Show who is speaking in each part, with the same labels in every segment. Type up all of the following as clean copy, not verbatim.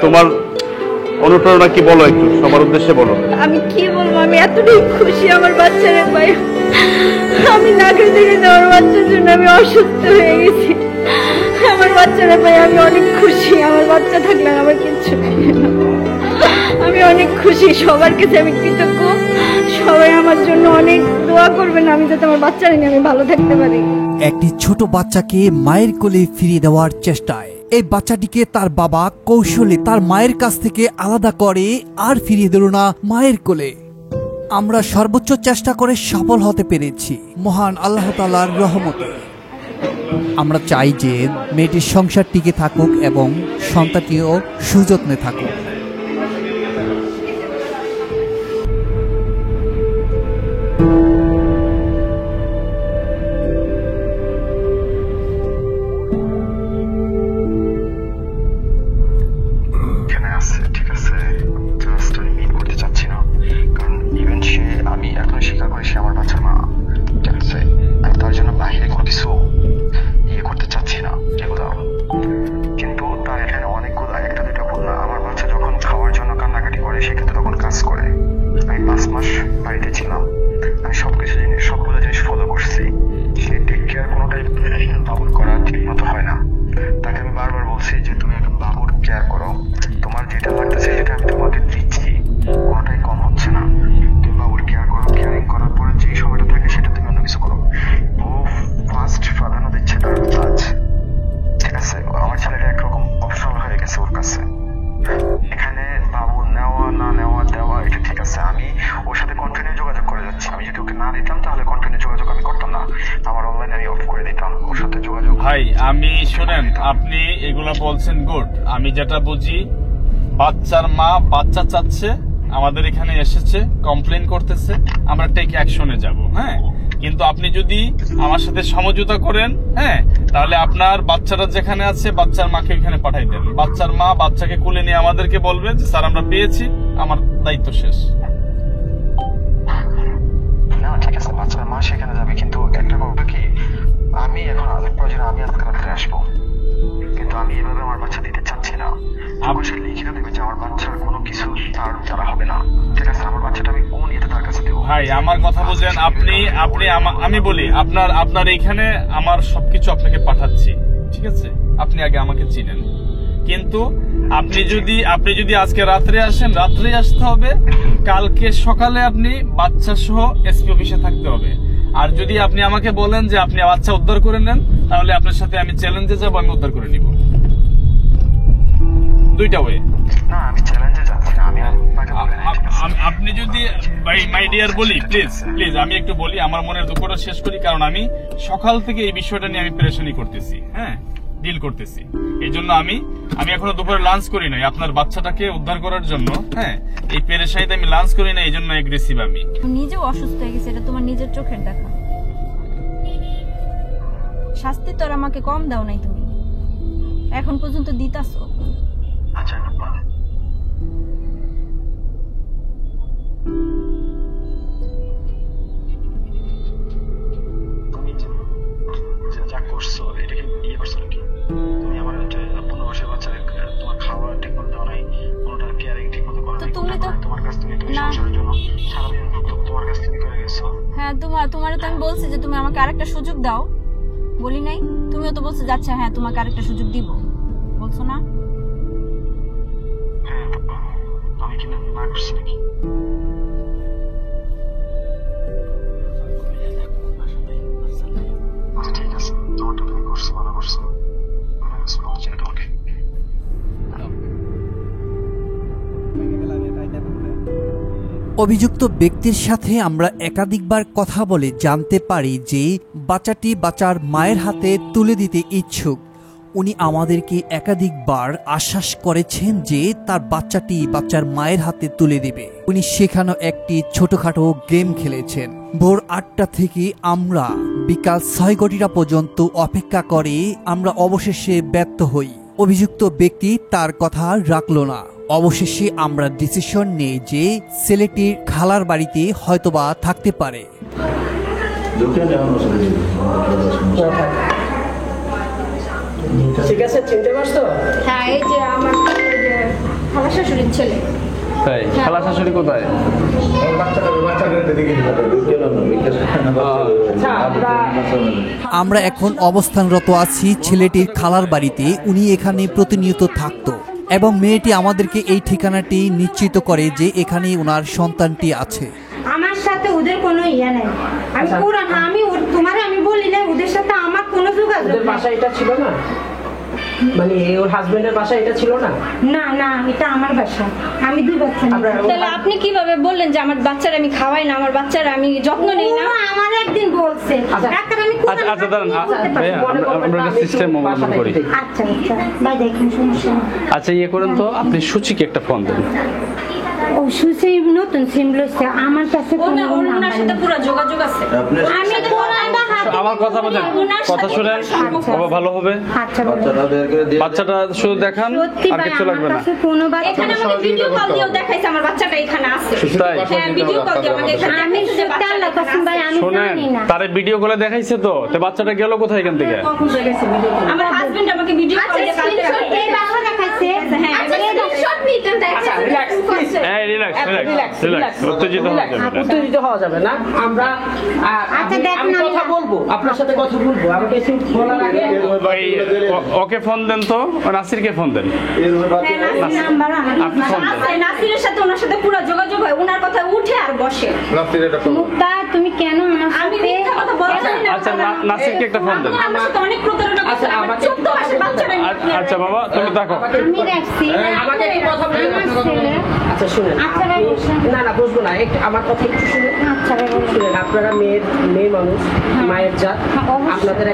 Speaker 1: তোমার অনুপ্রেরণা কি বলো, একটু সবার উদ্দেশ্যে বলো।
Speaker 2: আমি কি বলবো, আমি এতটাই খুশি আমার বাচ্চারা পাই। আমি না খেতে খেতে আমার বাচ্চার জন্য আমি অসুস্থ হয়ে গেছি। আমার বাচ্চারা পাই আমি অনেক খুশি। আমার বাচ্চা থাকলে আমার কিচ্ছু নেই। আমি অনেক খুশি, সবার কাছে আমি কৃতজ্ঞ। সবাই আমার জন্য অনেক দোয়া করবেন, আমি যাতে আমার বাচ্চারা নিয়ে আমি ভালো থাকতে পারি।
Speaker 3: একটি ছোট বাচ্চাকে মায়ের কোলে ফিরিয়ে দেওয়ার চেষ্টায় এই বাচ্চাটিকে তার বাবা কৌশলে তার মায়ের কাছ থেকে আলাদা করে আর ফিরিয়ে দিল না মায়ের কোলে। আমরা সর্বোচ্চ চেষ্টা করে সফল হতে পেরেছি মহান আল্লাহ তাআলার রহমতে। আমরা চাই যে মেয়েটির সংসার টিকে থাকুক এবং সন্তানটিও সুযত্নে থাকুক।
Speaker 4: ভাই আমি শুনেন, আপনি এগুলা বলছেন গুড, আমি যেটা বুঝি বাচ্চার মা বাচ্চা চাচ্ছে, আমাদের এখানে এসেছে, কমপ্লেন করতেছে, আমরা টেক অ্যাকশনে যাব। হ্যাঁ, কিন্তু আপনি যদি আমার সাথে সমঝোতা করেন, হ্যাঁ, তাহলে আপনার বাচ্চাটা যেখানে আছে বাচ্চার মাকে এখানে পাঠাই দেন। বাচ্চার মা বাচ্চাকে কোলে নিয়ে আমাদেরকে বলবে যে স্যার আমরা পেয়েছি, আমার দায়িত্ব শেষ।
Speaker 5: না ঠিক আছে, বাচ্চার মা সেখানে যাবে, কিন্তু একটা কথা কি, আমি এখন আজকে প্রয়োজন আমি আজকে রাত্রে আসবো, কিন্তু আমি এভাবে আমার বাচ্চা দিতে চাচ্ছি না। যখন সে লিখিত দেবে যে আমার বাচ্চার কোনো কিছু তার দ্বারা হবে না, ঠিক আছে, আমার বাচ্চাটা আমি কোন ইয়েতে তার কাছে দেবো?
Speaker 4: ভাই আমার কথা বুঝেন, আমি বলি আপনার এইখানে আমার সবকিছু আপনাকে পাঠাচ্ছি, ঠিক আছে, আপনি আগে আমাকে চিনেন, কিন্তু আপনি যদি আজকে রাত্রে আসেন, রাত্রে আসতে হবে, কালকে সকালে আপনি বাচ্চা সহ এসপি অফিসে থাকতে হবে। আর যদি আপনি আমাকে বলেন যে আপনি বাচ্চা উদ্ধার করে নেন, তাহলে আপনার সাথে আমি চ্যালেঞ্জে যাবো, আমি উদ্ধার করে নিব। দুইটা ওয়ে।
Speaker 5: না আমি চ্যালেঞ্জে যাচ্ছি না,
Speaker 4: আপনি যদি মাই ডিয়ার বলি, প্লিজ আমি একটু বলি, আমার মনের দুঃখটা শেষ করি, কারণ আমি সকাল থেকে এই বিষয়টা নিয়ে আমি পেরেশানি করতেছি, হ্যাঁ, ডিল করতেছি। এই জন্য আমি এখনো দুপুরে লাঞ্চ করি নাই আপনার বাচ্চাটাকে উদ্ধার করার জন্য। হ্যাঁ, এই পেরেশানিতে আমি লাঞ্চ করি না, এই জন্য এগ্রেসিভ। আমি
Speaker 2: নিজেও অসুস্থ হয়ে গেছি, এটা তোমার নিজের চোখের দেখা। শাস্তি তো আর আমাকে কম দাও নাই, তুমি এখন পর্যন্ত দিতাছো।
Speaker 5: আচ্ছা তুমি যা করছো এটা কি ইয়ে করছো নাকি? তুমি আমার 15 বছরের বাচ্চা, তোমার খাওয়া ঠিক মতো দাও নাই, কোনোটার কেয়ারিং ঠিক মতো করো নাই, তোমার কাছ থেকে তুমি সংসারের জন্য সারাদিন তোমার কাছ থেকে করে গেছো।
Speaker 2: হ্যাঁ, তোমার তো আমি বলছি যে তুমি আমাকে আরেকটা সুযোগ দাও, বলি নাই? তুমিও তো বলছো যাচ্ছে, হ্যাঁ তোমাকে আরেকটা সুযোগ দিব, বলছো না?
Speaker 5: হ্যাঁ, আমি কি না করছি নাকি? ঠিক আছে, তোমারটা তুমি করছো, ভালো করছো, তোমাকে
Speaker 3: অভিযুক্ত ব্যক্তির সাথে আমরা একাধিকবার কথা বলে জানতে পারি যে বাচ্চাটি বাচ্চার মায়ের হাতে তুলে দিতে ইচ্ছুক। উনি আমাদেরকে একাধিকবার আশ্বাস করেছেন যে তার বাচ্চাটি বাচ্চার মায়ের হাতে তুলে দিবে। উনি সেখানে একটি ছোটখাটো গেম খেলেছেন। ভোর 8টা থেকে আমরা বিকাল 6 ঘটিকা পর্যন্ত অপেক্ষা করে আমরা অবশেষে ব্যর্থ হই। অভিযুক্ত ব্যক্তি তার কথা রাখলো না। অবশেষে আমরা ডিসিশন নেই যে ছেলেটির খালার বাড়িতে হয়তোবা থাকতে পারে।
Speaker 6: ঠিক আছে, চিনতে পারছো?
Speaker 2: হ্যাঁ, এই যে আমার ছেলে।
Speaker 1: তাই খালা শাশুড়ি কোথায়?
Speaker 3: আমরা এখন অবস্থানরত আছি ছেলেটির খালার বাড়িতে। উনি এখানে প্রতিনিয়ত থাকতো এবং মেয়েটি আমাদেরকে এই ঠিকানাটি নিশ্চিত করে যে এখানে ওনার সন্তানটি আছে।
Speaker 6: আমার সাথে ওদের কোনো ইয়ে নেই। আমি পুরান আমি তোমারে আমি বলি না ওদের সাথে আমার কোনো যোগাযোগ
Speaker 7: ওদের বাসা এটা ছিল না, মানে ওর হাজবেন্ডের বাসা এটা ছিল না।
Speaker 6: না না এটা আমার বাসা, আমি 2 বাচ্চা নিয়ে
Speaker 2: তাহলে আপনি কিভাবে বললেন যে আমার বাচ্চারা আমি খাওয়াই না, আমার বাচ্চারা আমি যত্ন নেই না?
Speaker 6: ও আমার একদিন বলছে ডাক্তার আমি
Speaker 1: আচ্ছা আচ্ছা দাঁড়ান ভাইয়া, আমরা একটা সিস্টেম অবলম্বন করি।
Speaker 6: আচ্ছা আচ্ছা ভাই দেখুন সমস্যা নেই।
Speaker 1: আচ্ছা ইয়ে করেন তো, আপনি সুচিকে একটা ফোন দেন।
Speaker 6: ও সুসি নতুন সিম লইছে আমার কাছে কোনো
Speaker 2: ওনার সাথে পুরো যোগাযোগ আছে।
Speaker 6: আমি কোনটা হাতে
Speaker 1: আমার কথা বলেন, কথা শুনেন, বাবা ভালো হবে।
Speaker 6: আচ্ছা বলো।
Speaker 1: বাচ্চাটা শুধু দেখান,
Speaker 6: সত্যি
Speaker 1: আর
Speaker 6: ভাই
Speaker 1: কিছু
Speaker 6: আমার
Speaker 1: লাগবে না।
Speaker 6: কাছে কোনো বাচ্চা
Speaker 2: এখানে আমাকে ভিডিও কল দিয়েও দেখাইছে আমার বাচ্চাটা এখানে আছে।
Speaker 1: তাই?
Speaker 2: হ্যাঁ ভিডিও কল দিয়ে আমাকে এখানে
Speaker 6: আমি
Speaker 2: দেখাইছে যে
Speaker 6: সত্যি আল্লাহ
Speaker 2: বাচ্চাটা
Speaker 6: কসম ভাই আমি
Speaker 1: শোনেন,
Speaker 6: জানি না।
Speaker 1: তারে ভিডিও কলে দেখাইছে তো বাচ্চাটা গেল কোথায় এখান থেকে?
Speaker 2: আমার হাজবেন্ড আমাকে ভিডিও কল দিয়ে কালকে
Speaker 6: এই বাবা দেখাইছে
Speaker 2: হ্যাঁ স্ক্রিনশট নিতেন
Speaker 7: আচ্ছা রিল্যাক্স প্লিজ,
Speaker 1: এই রিল্যাক্স রিল্যাক্স, উত্তেজিত হওয়া যাবে না।
Speaker 7: উত্তেজিত হওয়া যাবে না। আমরা
Speaker 6: আচ্ছা, দেখুন,
Speaker 7: আমি কথা বলবো, আপনার সাথে কথা বলবো। আমাকে কিছু বলার আগে
Speaker 1: ওই ওকে ফোন দেন তো, নাসিরকে ফোন দেন।
Speaker 6: নাম্বার আমার
Speaker 1: আপনি ফোন দেন।
Speaker 2: আছে নাসিরের সাথে ওনার সাথে পুরো যোগাযোগ হয়, ওনার কথা উঠে আর বসে।
Speaker 6: মুক্তা তুমি কেন আমার
Speaker 2: আমি
Speaker 6: সাথে
Speaker 2: মিথ্যা কথা বলছি না।
Speaker 1: আচ্ছা নাসিরকে একটা ফোন দেন।
Speaker 2: আমার সাথে অনেক প্রতারণা করছে।
Speaker 7: আচ্ছা,
Speaker 2: আমার
Speaker 7: আমাকে
Speaker 2: 14 মাসের বাচ্চাটা
Speaker 1: আচ্ছা বাবা তুমি দেখো।
Speaker 6: আমি রাখছি
Speaker 7: আমাকে একটু কথা বলুন।
Speaker 6: আমার ছেলে
Speaker 7: আচ্ছা শুনেন,
Speaker 6: আচ্ছা ভাই বসেন।
Speaker 7: না না বুঝবো না, একটু আমার কথা একটু শুনুন।
Speaker 6: আচ্ছা ভাই বলুন।
Speaker 7: শুনেন, আপনারা মেয়ে মানুষ, মায়ের জাত,
Speaker 6: হ্যাঁ, অবশ্যই।
Speaker 7: আপনাদের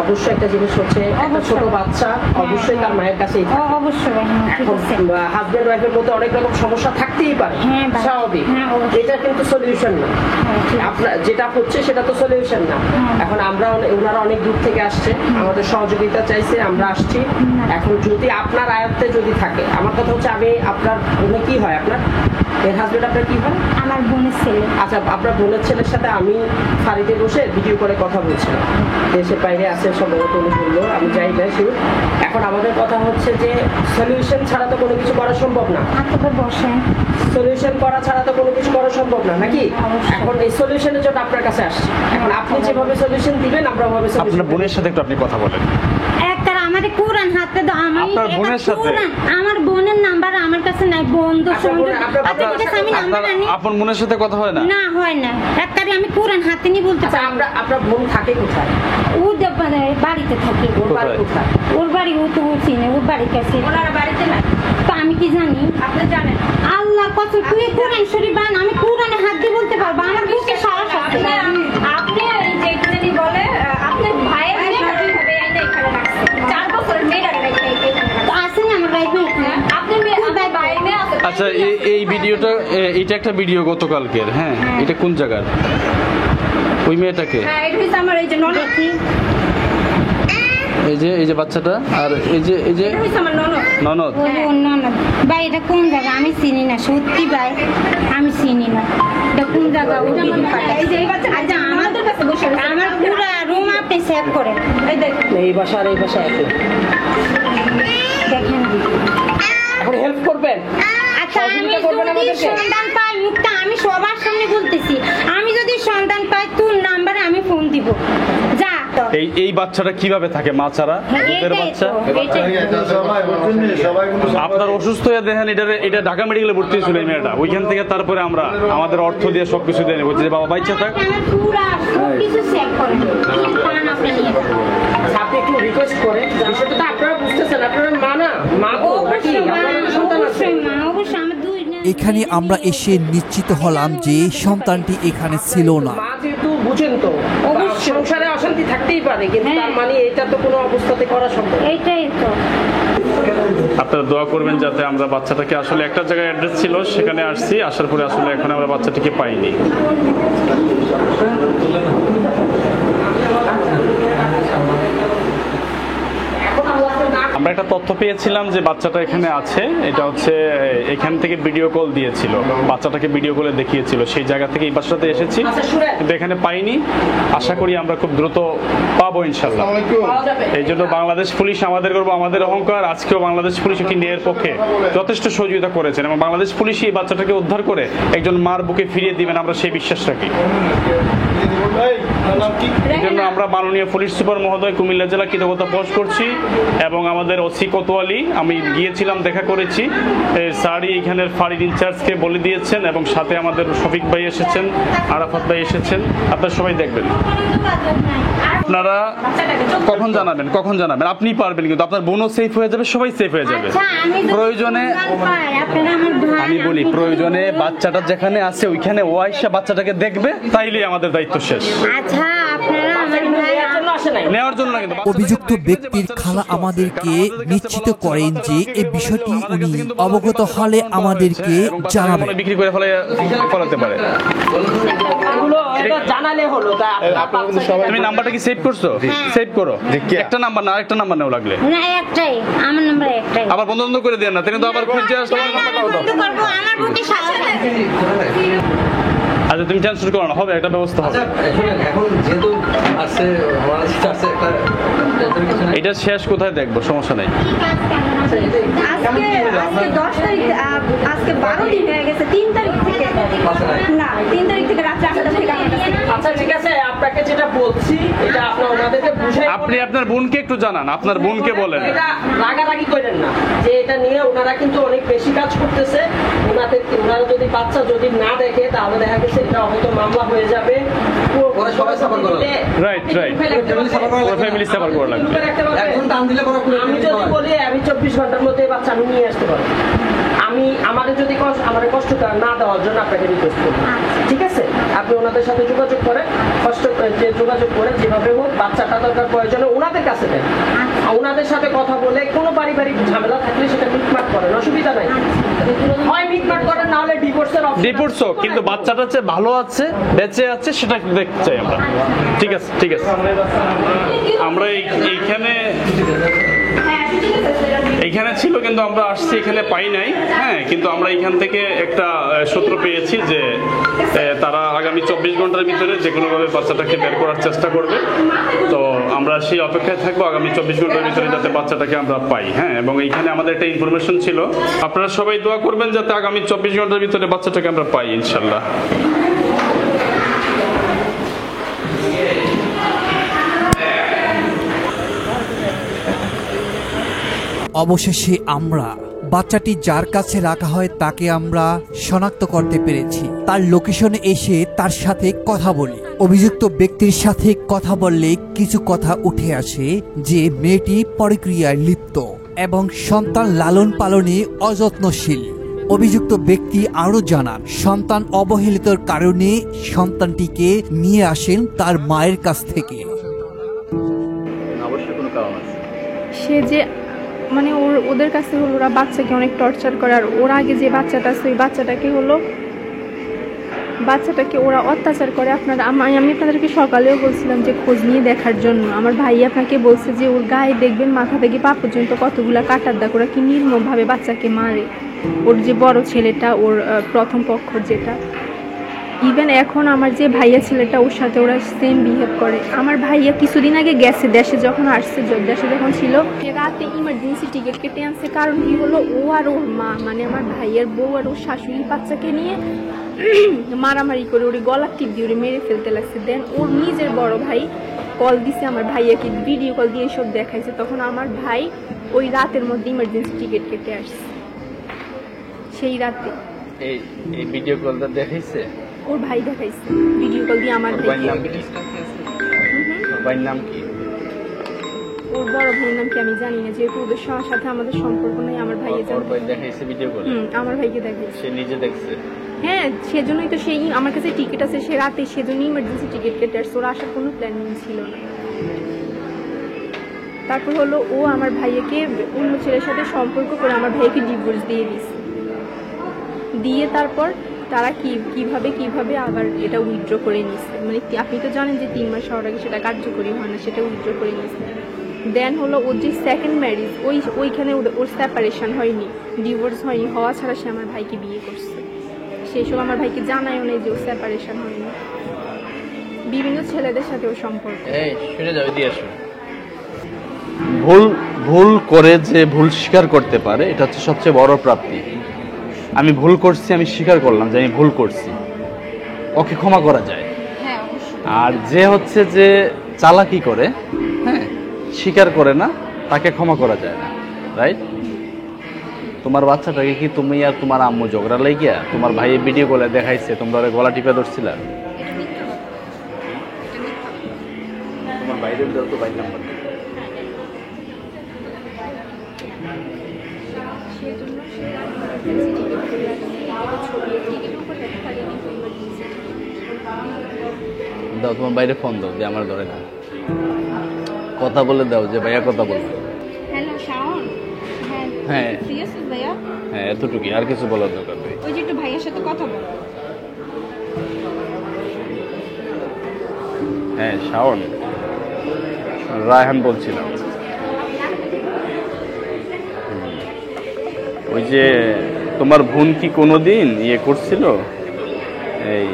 Speaker 7: অবশ্যই একটা জিনিস হচ্ছে, একটা ছোট বাচ্চা অবশ্যই তার মায়ের কাছেই থাকে।
Speaker 6: অবশ্যই ভাই হ্যাঁ ঠিক
Speaker 7: এখন
Speaker 6: আছে
Speaker 7: হাজবেন্ড ওয়াইফের মধ্যে অনেক রকম সমস্যা থাকতেই পারে,
Speaker 6: হ্যাঁ, ভাই।
Speaker 7: স্বাভাবিক।
Speaker 6: হ্যাঁ, অবশ্যই।
Speaker 7: এটা কিন্তু সলিউশন না।
Speaker 6: হ্যাঁ, ঠিক আছে।
Speaker 7: আপনার যেটা হচ্ছে সেটা তো সলিউশন না। এখন আমরা ওনারা অনেক দূর থেকে আসছে, আমাদের সহযোগিতা চাইছে, আমরা আসছি। এখন যদি আপনার আয়ত্তে যদি থাকে, আমার কথা হচ্ছে আমি আপনার উনি কি হয়, আপনার এর হাজবেন্ড আপনার কি হয়?
Speaker 6: আমার বোনের ছেলে
Speaker 7: আচ্ছা আপনার বোনের ছেলের সাথে আমি বাড়িতে বসে ভিডিও করে কথা বলছিলাম, দেশের বাইরে আছে সম্ভবত উনি বললো, আমি যাই না শিওর। এখন আমাদের কথা হচ্ছে যে সলিউশন ছাড়া তো কোনো কিছু করা সম্ভব না।
Speaker 6: আচ্ছা ভাই বসেন
Speaker 7: সলিউশন করা ছাড়া তো কোনো কিছু করা সম্ভব না নাকি? এখন এই সলিউশনের জন্য আপনার কাছে আসছি। এখন আপনি যেভাবে সলিউশন দিবেন আমরা ওভাবে
Speaker 1: আপনার
Speaker 7: সলিউশন
Speaker 1: বোনের সাথে একটু আপনি কথা বলেন।
Speaker 6: একটা আমাদের কোরআন হাতে দাও। আমি
Speaker 1: আপনার
Speaker 6: এটা
Speaker 1: বোনের সাথে?
Speaker 6: কোরআন, আমার বোনের নাম্বার আমার কাছে নাই, বন্ধু
Speaker 7: আপনার বোনের-
Speaker 6: সংযোগ।
Speaker 7: আপনার-
Speaker 6: আচ্ছা ঠিক আছে আমি নাম্বার
Speaker 1: আপনার
Speaker 6: আনি।
Speaker 1: আপন বোনের সাথে কথা হয় না?
Speaker 6: না হয় না, একবারে আমি কোরআন হাতে নিয়ে বলতে
Speaker 7: আচ্ছা
Speaker 6: পারি।
Speaker 7: আপনার বোন থাকে কোথায়?
Speaker 6: ও বাড়িতে থাকি,
Speaker 7: ওর বাড়ি কোথায়?
Speaker 6: ওর বাড়ি ও তো চিনে, ওর বাড়ির কাছে।
Speaker 2: ওনারা বাড়িতে না,
Speaker 6: তো আমি কি জানি?
Speaker 2: আপনি জানেন।
Speaker 6: আল্লাহর কত তুই কোরআন শরীফ বান, আমি কোরআনে হাত দিয়ে বলতে পারবো, আমার বুকে সারা
Speaker 2: আপনি এই যে এখানে বলে আপনার ভাইয়ের মেয়েটা এইভাবে আইনা এখানে রাখছে। 4 বছরের মেয়েটা রেখে এখানে রাখছে।
Speaker 6: তো আসেন আমার রাইবে এখানে।
Speaker 2: আপনার মেয়ে আপনার ভাইয়ের মেয়ে আছে।
Speaker 1: আচ্ছা এই ভিডিওটা, এটা একটা ভিডিও গতকালকের, হ্যাঁ এটা কোন জায়গার? ওই মেয়েটাকে,
Speaker 2: হ্যাঁ এটা হচ্ছে আমার এই যে ননদ।
Speaker 1: এই যে বাচ্চাটা, আর এই যে
Speaker 2: এটা হচ্ছে আমার ননদ।
Speaker 1: ননদ।
Speaker 6: ওই অন্য না ভাই, এটা কোন জায়গা আমি চিনি না, সত্যি ভাই আমি চিনি না এটা কোন জায়গা। ও দিদি পাঠায়।
Speaker 2: এই যে এই বাচ্চা
Speaker 6: আচ্ছা
Speaker 2: আমাদের কাছে বসে আছে।
Speaker 6: আমার পুরো রুম আপনি সেভ করেন,
Speaker 2: এই দেখুন।
Speaker 7: এই বাসা আর এই বাসা একই।
Speaker 6: দেখেন দিদি।
Speaker 7: এখন হেল্প করবেন?
Speaker 6: আচ্ছা আমি
Speaker 7: সহযোগিতা করবেন
Speaker 6: যদি
Speaker 7: আমাদেরকে?
Speaker 6: সন্ধান পাই, মুক্তা আমি সবার সামনে বলতেছি, আমি যদি সন্ধান পাই তোর নাম্বারে আমি ফোন দিব। যা তো
Speaker 1: এই বাচ্চাটা কিভাবে থাকে মা ছাড়া? দুধের
Speaker 6: এটাই
Speaker 1: বাচ্চা।
Speaker 6: তো, এটাই।
Speaker 1: আপনার অসুস্থ হয়ে দেখেন, এটা ঢাকা মেডিকেলে ভর্তি হয়েছিল এই মেয়েটা, ওইখান থেকে তারপরে আমরা আমাদের অর্থ দিয়ে সবকিছু দিয়ে নেবো যে বাবা বাচ্চা থাক।
Speaker 6: আমার পুরা সবকিছু সেভ করেন, কি পান আপনি নিয়ে যান।
Speaker 7: আচ্ছা, আপনি একটু রিকোয়েস্ট করেন, বিষয়টা তো আপনারা বুঝতেছেন, আপনারা মা না, মা তো নাকি
Speaker 6: অবশ্যই মা,
Speaker 7: আপনার সন্তান আছে।
Speaker 6: অবশ্যই মা, অবশ্যই আমার দুই
Speaker 3: এখানে আমরা এসে নিশ্চিত হলাম যে সন্তানটি এখানে ছিল না।
Speaker 7: মা যেহেতু বুঝেন তো, সংসারে অশান্তি থাকতেই পারে, কিন্তু
Speaker 6: হ্যাঁ।
Speaker 7: তার মানে এটা তো কোনো অবস্থাতে করা সম্ভব না।
Speaker 6: এইটাই তো।
Speaker 1: আপনারা দোয়া করবেন যাতে আমরা বাচ্চাটাকে, আসলে একটা জায়গায় অ্যাড্রেস ছিল সেখানে আসছি, আসার পরে আসলে এখন আমরা বাচ্চাটিকে পাইনি। আমরা একটা তথ্য পেয়েছিলাম যে বাচ্চাটা এখানে আছে, এটা হচ্ছে এখান থেকে ভিডিও কল দিয়েছিল, বাচ্চাটাকে ভিডিও কলে দেখিয়েছিল, সেই জায়গা থেকে এই বাচ্চাটাতে এসেছি, কিন্তু এখানে পাইনি। আশা করি আমরা খুব দ্রুত পাবো ইনশাল্লাহ। এই জন্য বাংলাদেশ পুলিশ আমাদের গর্ব, আমাদের অহংকার। আজকেও বাংলাদেশ পুলিশ একটি ন্যায়ের পক্ষে যথেষ্ট সহযোগিতা করেছেন এবং বাংলাদেশ পুলিশ এই বাচ্চাটাকে উদ্ধার করে একজন মার বুকে ফিরিয়ে দিবেন, আমরা সেই বিশ্বাস রাখি। এই জন্য আমরা মাননীয় পুলিশ সুপার মহোদয় কুমিল্লা জেলা কৃতজ্ঞতা প্রকাশ করছি এবং আমাদের ওসি কোতোয়ালি, আমি গিয়েছিলাম, দেখা করেছি, স্যারই এখানের ফাঁড়ির ইনচার্জকে বলে দিয়েছেন এবং সাথে আমাদের শফিক ভাই এসেছেন, আরাফাত ভাই এসেছেন, আপনারা সবাই দেখবেন। আপনারা কখন জানাবেন, কখন জানাবেন? আপনি পারবেন, কিন্তু আপনার বোনও সেফ হয়ে যাবে, সবাই সেফ হয়ে যাবে। প্রয়োজনে আমি বলি, প্রয়োজনে বাচ্চাটা যেখানে আছে ওইখানে ও আইসা বাচ্চাটাকে দেখবে, তাইলেই আমাদের দায়িত্ব শেষ।
Speaker 6: আচ্ছা আপনারা আমার ভাই
Speaker 1: নেওয়ার জন্য না, কিন্তু
Speaker 3: অভিযুক্ত ব্যক্তির খালা আমাদেরকে নিশ্চিত করেন যে এই বিষয়টি উনি অবগত হলে আমাদেরকে জানাবেন।
Speaker 1: বিক্রি করে ফলাতে পারে।
Speaker 7: জানালে হলো।
Speaker 1: তুমি নাম্বারটা কি সেভ করছো? সেভ করো, একটা নাম্বার না আরেকটা নাম্বার নেও লাগলে।
Speaker 6: না একটাই, আমার নাম্বার একটাই।
Speaker 1: আবার বন্ধ করে দেন না, কিন্তু আবার খুঁজে আসতে
Speaker 6: বন্ধ করব, আমার বুকে সাথে আছে।
Speaker 1: আচ্ছা তুমি ট্রান্সফার করো না, হবে, একটা ব্যবস্থা হবে।
Speaker 8: এখন যেহেতু আছে আমার সাথে আছে একটা,
Speaker 1: এটা শেষ কোথায় দেখবো, সমস্যা নেই।
Speaker 2: আজকে 10 তারিখ, আজকে 12 দিন হয়ে গেছে, 3 তারিখ থেকে না 3 তারিখ থেকে রাত 8টা থেকে আমার কাছে।
Speaker 7: আচ্ছা ঠিক আছে, আপনাকে যেটা বলছি এটা আপনি ওনাদেরকে বুঝাই,
Speaker 1: আপনি আপনার বোনকে একটু জানান, আপনার বোনকে বলেন।
Speaker 7: এটা রাগারাগি করেন না যে এটা নিয়ে ওনারা কিন্তু অনেক বেশি কাজ করতেছে। ওনারা যদি বাচ্চা যদি না দেখে তাহলে দেখা গেছে এটা হয়তো মামলা হয়ে যাবে।
Speaker 8: ওরা সবাই সাফার করে
Speaker 1: রাইট রাইট, ফ্যামিলি সাফার করা লাগবে।
Speaker 8: এখন টান দিলে পরে
Speaker 7: আমি যদি বলি আমি 24 ঘন্টার মধ্যে বাচ্চা আমি নিয়ে আসতে পারবো, আমি আমাদের যদি আমার কষ্ট না দেওয়ার জন্য আপনাকে রিকোয়েস্ট করবো, ঠিক আছে? আপনি ওনাদের সাথে যোগাযোগ করেন, যোগাযোগ করে যেভাবে হোক বাচ্চাটা দরকার প্রয়োজনে ওনাদের কাছে দেন। ওনাদের সাথে কথা বলে কোনো পারিবারিক ঝামেলা থাকলে সেটা মিটমাট করেন, অসুবিধা নাই। হয় মিটমাট করেন, না হলে ডিভোর্সের অপশন।
Speaker 1: ডিভোর্সও, কিন্তু বাচ্চাটা যে ভালো আছে, বেঁচে আছে, সেটা দেখতে চাই আমরা। ঠিক আছে, ঠিক আছে। আমরা এইখানে ছিল, কিন্তু আমরা আসছি, এখানে পাই নাই। হ্যাঁ, কিন্তু আমরা এখান থেকে একটা সূত্র পেয়েছি যে তারা আগামী 24 ঘন্টার ভিতরে যে কোনোভাবে বাচ্চাটাকে বের করার চেষ্টা করবে। তো আমরা সেই অপেক্ষায় থাকবো আগামী 24 ঘন্টার ভিতরে যাতে বাচ্চাটাকে আমরা পাই। হ্যাঁ, এবং এইখানে আমাদের একটা ইনফরমেশন ছিল, আপনারা সবাই দোয়া করবেন যাতে আগামী 24 ঘন্টার ভিতরে বাচ্চাটাকে আমরা পাই ইনশাল্লাহ।
Speaker 3: অবশেষে আমরা বাচ্চাটি যার কাছে রাখা হয় তাকে আমরা শনাক্ত করতে পেরেছি। তার লোকেশনে এসে তার সাথে কথা বলি। অভিযুক্ত ব্যক্তির সাথে কথা বললে কিছু কথা উঠে আসে যে মেয়েটি পরক্রিয়ায় লিপ্ত এবং সন্তান লালন পালনে অযত্নশীল। অভিযুক্ত ব্যক্তি আরো জানান, সন্তান অবহেলিতর কারণে সন্তানটিকে নিয়ে আসেন তার মায়ের কাছ থেকে।
Speaker 1: অবশ্যই কোনো কারণ আছে।
Speaker 9: সে যে মানে ওদের কাছে হলো ওরা বাচ্চাকে অনেক টর্চার করে, আর ওর আগে যে বাচ্চাটা আছে ওই বাচ্চাটাকে ওরা অত্যাচার করে। আমি আপনাদেরকে সকালেও বলছিলাম যে খোঁজ নিয়ে দেখার জন্য। আমার ভাই আপনাকে বলছে যে ওর গায়ে দেখবেন মাথা থেকে পা পর্যন্ত কতগুলা কাটার দাগ, ওরা কি নির্মমভাবে বাচ্চাকে মারে। ওর যে বড় ছেলেটা, ওর প্রথম পক্ষ যেটা, ইভেন এখন আমার যে ভাইয়া ছেলেটা ওর সাথে ওরা সেম বিহেভ করে। আমার ভাইয়া কিছুদিন আগে গেছে দেশে, যখন আসছে দেশে যখন ছিল রাতে ইমার্জেন্সি টিকিট কেটে আনছে। কারণ কি হলো, ও আর ওর মা মানে আমার ভাইয়ের বউ আর ওর শাশুড়ি বাচ্চাকে নিয়ে মারামারি করে ওর গলার টিপ দিয়ে ওরে মেরে ফেলতে লাগছে। দেন ওর নিজের বড় ভাই কল দিছে আমার ভাইয়াকে, ভিডিও কল দিয়ে সব দেখাইছে। তখন আমার ভাই ওই রাতের মধ্যে ইমার্জেন্সি টিকিট কেটে আসছে। সেই রাতে
Speaker 8: এই ভিডিও কলটা দেখাইছে,
Speaker 9: ওর ভাই দেখাইছে ভিডিও কল দিয়ে আমার ভাইকে।
Speaker 8: ভাইয়ের নাম কি?
Speaker 9: ওর বড় ভাইয়ের নাম কি আমি জানি না, যেহেতু ওদের সাথে আমাদের সম্পর্ক নেই। আমার ভাইয়ের
Speaker 8: দেখাইছে ভিডিও কল,
Speaker 9: আমার ভাইকে দেখাইছে,
Speaker 8: সে নিজে দেখছে।
Speaker 9: হ্যাঁ, সেজন্যই তো সেই আমার কাছে টিকিট আছে, সে রাতে সেজন্যই ইমার্জেন্সি টিকিট কেটে আসছে। ওর আসার কোনো প্ল্যানিং ছিল না। তারপর হলো ও আমার ভাইয়াকে অন্য ছেলের সাথে সম্পর্ক করে আমার ভাইকে ডিভোর্স দিয়ে দিয়েছে। দিয়ে তারপর তারা কিভাবে আবার এটা উইথড্র করে নিচ্ছে। মানে আপনি তো জানেন যে 3 মাস হওয়ার আগে সেটা কার্যকরী হয় না, সেটা উইথড্র করে নিচ্ছে। দেন হলো ওর যে সেকেন্ড ম্যারেজ ওইখানে ওর সেপারেশন হয়নি, ডিভোর্স হয়নি, হওয়া ছাড়া সে আমার ভাইকে বিয়ে করছে। সেই সব আমার ভাইকে জানায়ও নেই যে ওর সেপারেশন হয়নি। বিভিন্ন ছেলেদের সাথে ওর সম্পর্ক।
Speaker 8: এই শুনে যাবে দিয়ে আসো। ভুল করে যে ভুল স্বীকার করতে পারে এটা হচ্ছে সবচেয়ে বড় প্রাপ্তি। আমি ভুল করছি, আমি স্বীকার করলাম যে আমি ভুল করছি, ওকে ক্ষমা করা যায়। আর যে হচ্ছে যে চালাকি করে, হ্যাঁ, স্বীকার করে না, তাকে ক্ষমা করা যায় না, রাইট? তোমার বাচ্চাটাকে কি তুমি আর তোমার আম্মু ঝগড়া লাগিয়া তোমার ভাইয়ে ভিডিও কলে দেখাইছে তোমরা ওরে গলা টিপে ধরছিল? তোমার বাইরের দাও তো বাইর নাম্বার। দাও তোমার বাইরে ফোন দাও, যে আমার ধরে না, কথা বলে দাও যে ভাইয়া কথা বলবে।
Speaker 9: হ্যালো শাওন।
Speaker 8: হ্যাঁ
Speaker 9: ঠিক আছে ভাইয়া।
Speaker 8: হ্যাঁ এতটুকুই, আর কিছু বলার দরকার নেই।
Speaker 9: ওই যে একটু ভাইয়ের সাথে কথা বলো।
Speaker 8: হ্যাঁ শাওন, রায়হান বলছিলাম। ওই যে তোমার বোন কি কোনোদিন ইয়ে করছিল, এই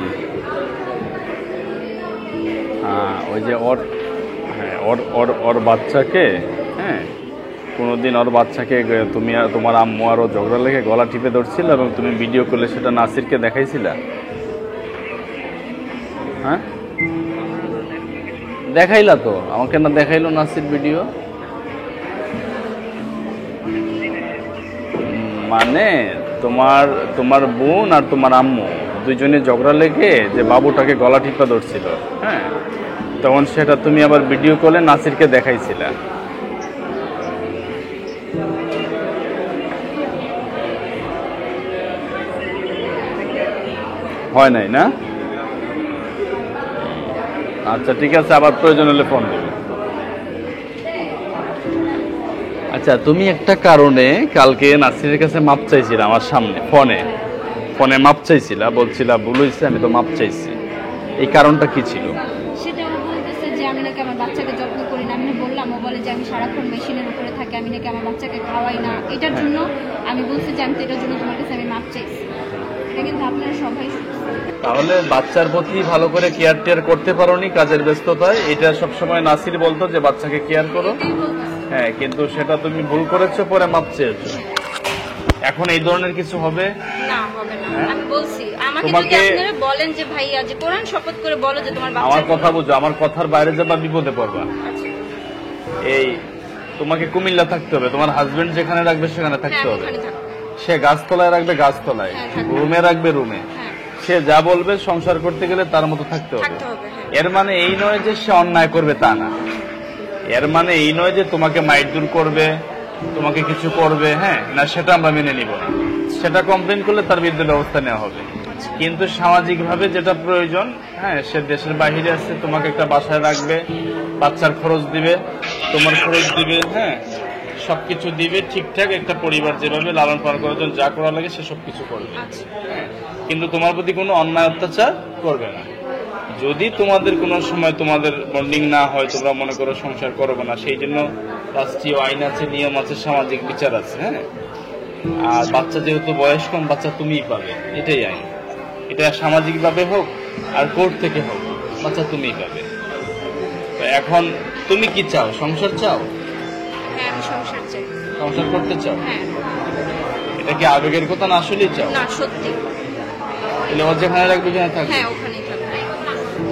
Speaker 8: ওই যে ওর বাচ্চাকে, হ্যাঁ, কোনোদিন ওর বাচ্চাকে তুমি আর তোমার আম্মু আরও ঝগড়া লেগে গলা টিপে ধরছিল এবং তুমি ভিডিও করলে সেটা নাসিরকে দেখাইছিলা? হ্যাঁ দেখাইলা তো, আমাকে না দেখাইলো নাসির ভিডিও? মানে তোমার বোন আর তোমার আম্মু দুইজনে ঝগড়া লেগে যে বাবুটাকে গলা টিপা ধরছিল, হ্যাঁ, তখন সেটা তুমি আবার ভিডিও কলে নাসিরকে দেখাইছিলা। হয় নাই না? আচ্ছা ঠিক আছে, আবার প্রয়োজন হলে ফোন দেবে। আচ্ছা তুমি একটা কারণে কালকে নাসিরের কাছে মাপ চাইছিলা আমার সামনে, ফোনে মাপ চাইছিলা, বলছিলা ভুল হয়েছে, আমি তো মাপ চাইছি। এই কারণটা কি ছিল?
Speaker 2: সেটা ও বলতেছে যে আমি নাকি আমার বাচ্চাকে যত্ন করি না। আমি বললাম, ও বলে যে আমি সারাক্ষণ মেশিনের উপরে থাকি, আমি নাকি আমার বাচ্চাকে খাওয়াই না। এটার জন্য আমি বলছি যে আমি তো এটার জন্য তোমার কাছে আমি মাপ চাইছি। এটা কিন্তু আপনারা সবাই
Speaker 8: তাহলে বাচ্চার প্রতি ভালো করে কেয়ার টেয়ার করতে পারোনি কাজের ব্যস্ততায়। এটা সবসময় নাসির বলতো যে বাচ্চাকে কেয়ার করো, হ্যাঁ, কিন্তু সেটা তুমি ভুল করেছো, পরে মাপ চেয়েছো। এখন এই ধরনের কিছু হবে
Speaker 2: না, হবে না। আমি বলছি আমাকে যদি আপনারা বলেন যে ভাইয়া যে কোরআন শপথ করে বলো যে তোমার বাচ্চা,
Speaker 8: আমার কথা বুঝো, আমার কথার বাইরে যাবা বিপদে পড়বা। এই তোমাকে কুমিল্লা থাকতে হবে, তোমার হাজবেন্ড যেখানে রাখবে সেখানে থাকতে হবে। সে গাছতলায় রাখবে গাছতলায়, রুমে রাখবে রুমে। সে যা বলবে সংসার করতে গেলে তার মতো থাকতে হবে। এর মানে এই নয় যে সে অন্যায় করবে, তা না। এর মানে এই নয় যে তোমাকে মাইরদুর করবে, তোমাকে কিছু করবে, হ্যাঁ, না, সেটা আমরা মেনে নিব না। সেটা কমপ্লেন করলে তার বিরুদ্ধে ব্যবস্থা নেওয়া হবে। কিন্তু সামাজিকভাবে যেটা প্রয়োজন, হ্যাঁ, সে দেশের বাইরে আছে, তোমাকে একটা বাসায় রাখবে, বাচ্চার খরচ দিবে, তোমার খরচ দিবে, হ্যাঁ, সবকিছু দিবে ঠিকঠাক। একটা পরিবার যেভাবে লালন পালন করার জন্য যা করা লাগে সে সবকিছু করবে, কিন্তু তোমার প্রতি কোনো অন্যায় অত্যাচার করবে না। যদি তোমাদের কোনো সময় তোমাদের বন্ডিং না হয়, তোমরা মনে করো সংসার করবে না, সেই জন্য রাষ্ট্রীয় আইন আছে, নিয়ম আছে, সামাজিক বিচার আছে, হ্যাঁ। আর বাচ্চা যেহেতু বয়স কম, বাচ্চা তুমিই পাবে, এটাই আইন। এটা সামাজিকভাবে হোক আর কোর্ট থেকে হোক, বাচ্চা তুমিই পাবে। এখন তুমি কি চাও? সংসার চাও?
Speaker 2: হ্যাঁ, আমি সংসার চাই।
Speaker 8: সংসার করতে চাও?
Speaker 2: হ্যাঁ।
Speaker 8: এটা কি আবেগের কথা না আসলেই চাও?
Speaker 2: না, সত্যি।
Speaker 8: তাহলে ও যেখানে রাখবে ওখানে থাকবে।
Speaker 2: হ্যাঁ, ওখানেই থাকবে।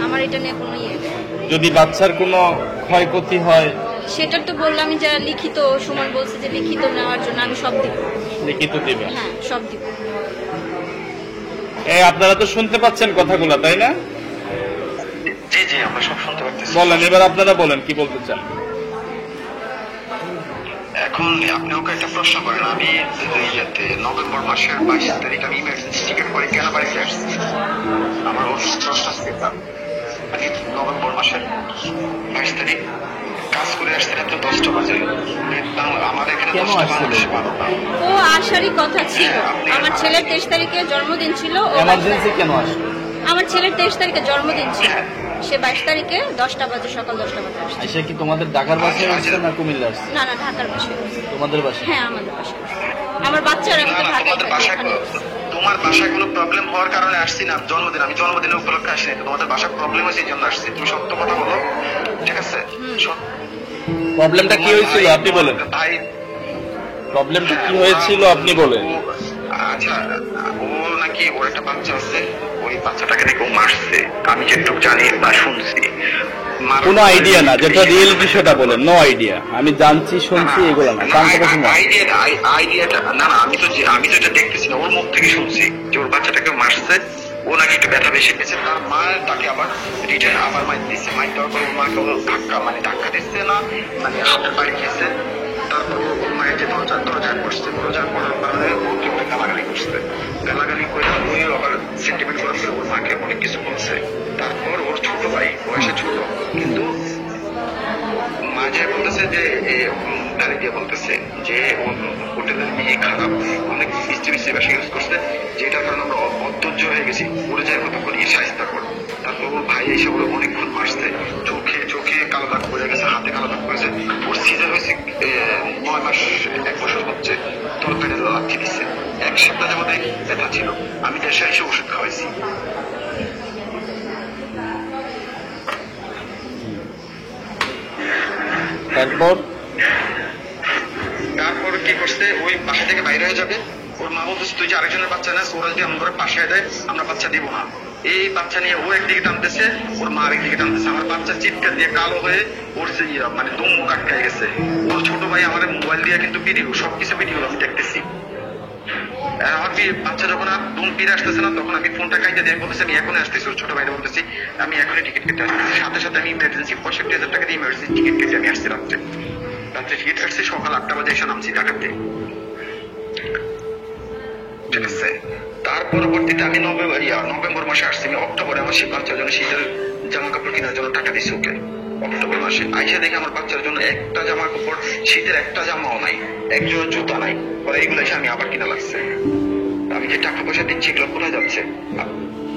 Speaker 2: আমার এটা নিয়ে কোনো ইয়ে নেই।
Speaker 8: যদি বাচ্চার কোনো ক্ষয়ক্ষতি হয়,
Speaker 2: সেটা তো বললাম, আমি যারা লিখিত, সুমন বলছে যে লিখিত নেওয়ার জন্য, আমি সব দিব।
Speaker 8: লিখিত দিবে?
Speaker 2: হ্যাঁ, সব দিব।
Speaker 8: এই আপনারা তো শুনতে পাচ্ছেন কথাগুলো, তাই না?
Speaker 5: জি জি, আমরা সব শুনতে পাচ্ছি।
Speaker 8: বলেন, এবার আপনারা বলেন কি বলতে চান।
Speaker 5: এখন আপনি ওকে একটা প্রশ্ন করেন। আমি নভেম্বর মাসের 22 তারিখ আমি ইমার্জেন্সি টিকিট করে কেন বাড়িতে আসছি? আমার প্রশ্ন আছে, আমি নভেম্বর মাসের 22 তারিখ কাজ করে আসতে রাত 10টা বাজে। আমার এখানে 10টা মানুষ পাবো না।
Speaker 2: ও আসারই কথা ছিল। আমার ছেলের 23 তারিখে জন্মদিন ছিল।
Speaker 8: এমার্জেন্সি কেন আসলো?
Speaker 2: আমার ছেলের 23 তারিখে জন্মদিন ছিল, সে 22 তারিখে 10টা বাজে, সকাল 10টা বাজে আসছে।
Speaker 8: আচ্ছা, কি তোমাদের ঢাকার বাসায় আসছে না কুমিল্লা আসছে?
Speaker 2: না না, ঢাকার বাসায় আসছে।
Speaker 8: তোমাদের বাসায়?
Speaker 2: হ্যাঁ, আমাদের বাসায়। আমার বাচ্চারা কিন্তু ঢাকায় থাকে, এখানে।
Speaker 5: তোমার বাসায় কোনো প্রবলেম হওয়ার কারণে আসছি না, জন্মদিন, আমি জন্মদিনের উপলক্ষে আসি না, তোমাদের বাসায় প্রবলেম হয়েছে এই জন্য আসছি। তুমি সত্য কথা বলো, ঠিক আছে?
Speaker 8: প্রবলেমটা কি হয়েছিল আপনি বলেন।
Speaker 5: ভাই,
Speaker 8: প্রবলেমটা কি হয়েছিল আপনি বলেন।
Speaker 5: আচ্ছা, ও নাকি ওর একটা বাচ্চা আছে, ওই বাচ্চাটাকে নাকি ও মারছে, আমি যেটুকু জানি বা শুনছি।
Speaker 8: কোনো আইডিয়া না, যেটা রিয়েল বিষয়টা বলেন। নো আইডিয়া, আমি জানছি শুনছি এগুলো না,
Speaker 5: আইডিয়াটা না, আমি তো এটা দেখতেছি না, ওর মুখ থেকে শুনছি যে ওর বাচ্চাটাকে মারছে, ও নাকি একটু ব্যথা বেশি পেয়েছে, তার মা তাকে আবার রিটার্ন আবার মাইর দিচ্ছে, মাইর দেওয়ার পর ওর মাকে ধাক্কা দিচ্ছে না, মানে হাতের বাড়ি খেয়েছে। তারপর ওর মায়ের যে দরজায় পড়ছে, দরজায় পড়ার কারণে ও কি করে গালাগালি করছে, গালাগালি করে ওই আবার সেন্টিমেন্ট করে ওর মাকে অনেক কিছু বলছে। তারপর ওর ছোট ভাই, বয়সে ছোট, কিন্তু মাঝে বলতেছে যে গালি দিয়ে বলতেছে যে হোটেলের মেয়ে খারাপ, অনেক মিষ্টি মিষ্টি ভাষা ইউজ করছে, যেটার কারণে আমরা অধৈর্য হয়ে গেছি, পড়ে যায় কত করে সাহিত্য করে। তারপর ওর ভাই এসে বলে অনেকক্ষণ মারছে, চোখে কালো দাগ পড়ে গেছে, হাতে কালো দাগ পড়েছে, ওর সিজার হয়েছে 9 মাস 1 বছর হচ্ছে, তরকারি লাথি দিচ্ছে, 1 সপ্তাহ যাবত ব্যথা ছিল, আমি দেশে এসে ওষুধ খাওয়াইছি। তারপর কি করছে, ওই বাসা থেকে বাইরে হয়ে যাবে, ওর মা বলতেছে তুই যে আরেকজনের বাচ্চা না, ওরা যদি আমার পাশে দেয় আমরা বাচ্চা দিব না। এই বাচ্চা নিয়ে ও একদিকে টানতেছে, ওর মা আরেকদিকে টানতেছে, আমার বাচ্চা চিৎকার দিয়ে কালো হয়ে ওর যে মানে দম মুখ আটকায় গেছে। ওর ছোট ভাই আমার মোবাইল দিয়ে কিন্তু ভিডিও, সবকিছু ভিডিও আমি দেখতেছি। আমার বাচ্চা যখন আর দম ফিরে আসতেছে না, তখন আমি ফোনটা কাইতে দিয়ে বলতেছি আমি এখনই আসতেছি, ওর ছোট ভাইরা বলতেছি আমি এখনই টিকিট কেটে আসতেছি। সাথে সাথে আমি ইমার্জেন্সি 65,000 টাকা দিয়ে ইমার্জেন্সি টিকিট কেটে আমি আসছি, রাত্রে টিকিট কাটছি, সকাল 8টা বাজে এসে নামছি ঢাকাতে, ঠিক আছে? তার পরবর্তীতে আমি নভেম্বর মাসে আসছি, আমি অক্টোবরে আমার সেই বাচ্চার জন্য শীতের জামা কাপড় কেনার জন্য টাকা দিচ্ছি ওকে। অক্টোবর মাসে আইসা দেখে আমার বাচ্চার জন্য একটা জামা কাপড়, শীতের একটা জামাও নাই, একজোড়া জুতা নাই, পরে এগুলো এসে আমি আবার কিনা লাগছে। আমি যে টাকা পয়সা দিচ্ছি এগুলো কোথায় যাচ্ছে?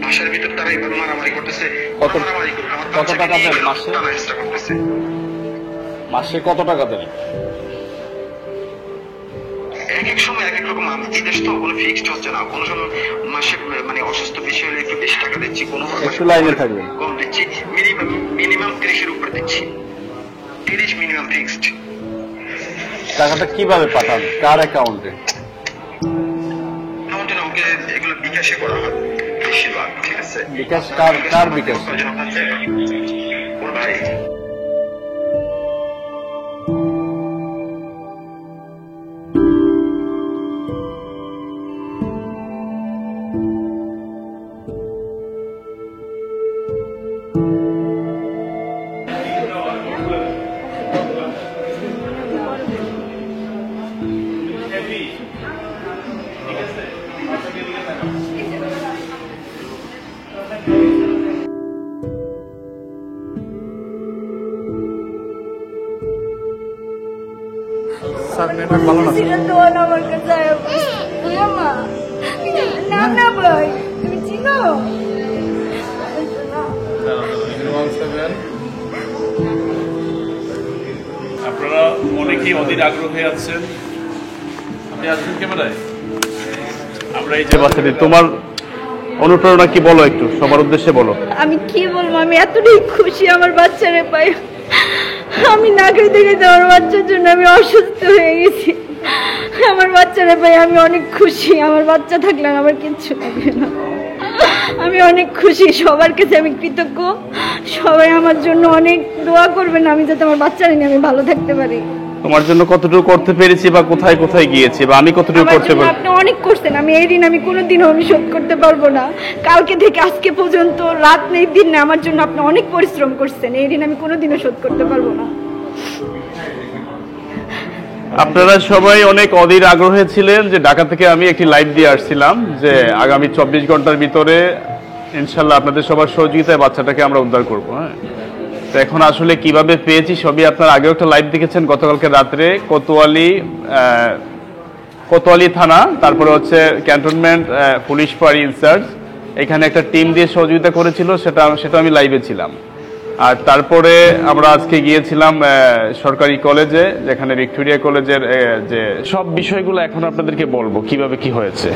Speaker 5: বাসার ভিতর তারা এবার মারামারি করতেছে, মারামারি করবে, আমার
Speaker 8: কত টাকা দেন মাসে?
Speaker 5: চেষ্টা করতেছে।
Speaker 8: মাসে কত টাকা দেন?
Speaker 5: এক এক সময় এক এক রকম, বিদেশ তো কোনো ফিক্সড হচ্ছে না, কোনো সময় মাসে মানে অসুস্থ বেশি হলে একটু বেশি টাকা দিচ্ছি, কোনো
Speaker 8: একটু লাইনে থাকবেন,
Speaker 5: কম দিচ্ছি, মিনিমাম 30-এর উপরে দিচ্ছি, 30 মিনিমাম ফিক্সড।
Speaker 8: টাকাটা কিভাবে পাঠান, কার অ্যাকাউন্টে?
Speaker 5: আমাদের ওকে এগুলো বিকাশে করা হয় বেশিরভাগ, ঠিক আছে?
Speaker 8: বিকাশ কার বিকাশ?
Speaker 5: ওর ভাই।
Speaker 8: ভালো না
Speaker 2: আমার কাছে না না ভাই, তুমি চিনো?
Speaker 1: আপনারা অনেকেই অধীর আগ্রহে আছেন, আপনি আসবেন ক্যামেরায়। আমরা এই যে বাচ্চাটি, তোমার অনুপ্রেরণা কি বলো, একটু সবার উদ্দেশ্যে বলো।
Speaker 2: আমি কি বলবো, আমি এতটাই খুশি আমার বাচ্চারে পাই। আমি না খেতে খেতে আমার বাচ্চার জন্য আমি অসুস্থ হয়ে গেছি। আমার বাচ্চারে পাই আমি অনেক খুশি, আমার বাচ্চা থাকলে আমার কিচ্ছু লাগবে না। আমি অনেক খুশি, সবার কাছে আমি কৃতজ্ঞ। সবাই আমার জন্য অনেক দোয়া করবেন, আমি যাতে আমার বাচ্চারা নিয়ে আমি ভালো থাকতে পারি।
Speaker 1: তোমার জন্য কতটুকু করতে পেরেছি বা কোথায় কোথায় গিয়েছি বা আমি কতটুকু করতে পারি?
Speaker 2: আপনি অনেক করছেন, আমি এই ঋণ আমি কোনোদিনও আমি শোধ করতে পারবো না। কালকে থেকে আজকে পর্যন্ত রাত নেই দিন নেই আমার জন্য আপনি অনেক পরিশ্রম করছেন, এই ঋণ আমি কোনোদিনও শোধ করতে পারবো না।
Speaker 1: আপনারা সবাই অনেক অধীর আগ্রহে ছিলেন যে ঢাকা থেকে আমি একটি লাইভ দিয়ে আসছিলাম যে আগামী 24 ঘন্টার ভিতরে ইনশাল্লাহ আপনাদের সবার সহযোগিতায় বাচ্চাটাকে আমরা উদ্ধার করবো। হ্যাঁ, তো এখন আসলে কিভাবে পেয়েছি সবই আপনারা আগেও একটা লাইভ দেখেছেন গতকালকে রাত্রে। কোতোয়ালি থানা, তারপরে হচ্ছে ক্যান্টনমেন্ট পুলিশ ফাঁড়ি ইনচার্জ
Speaker 8: এখানে একটা টিম দিয়ে সহযোগিতা করেছিল, সেটা আমি লাইভে ছিলাম। আর তারপরে আমরা আজকে গিয়েছিলাম সরকারি কলেজে, যেখানে ভিক্টোরিয়া কলেজের যে
Speaker 1: সব বিষয়গুলো এখন আপনাদেরকে বলবো কিভাবে কি হয়েছে।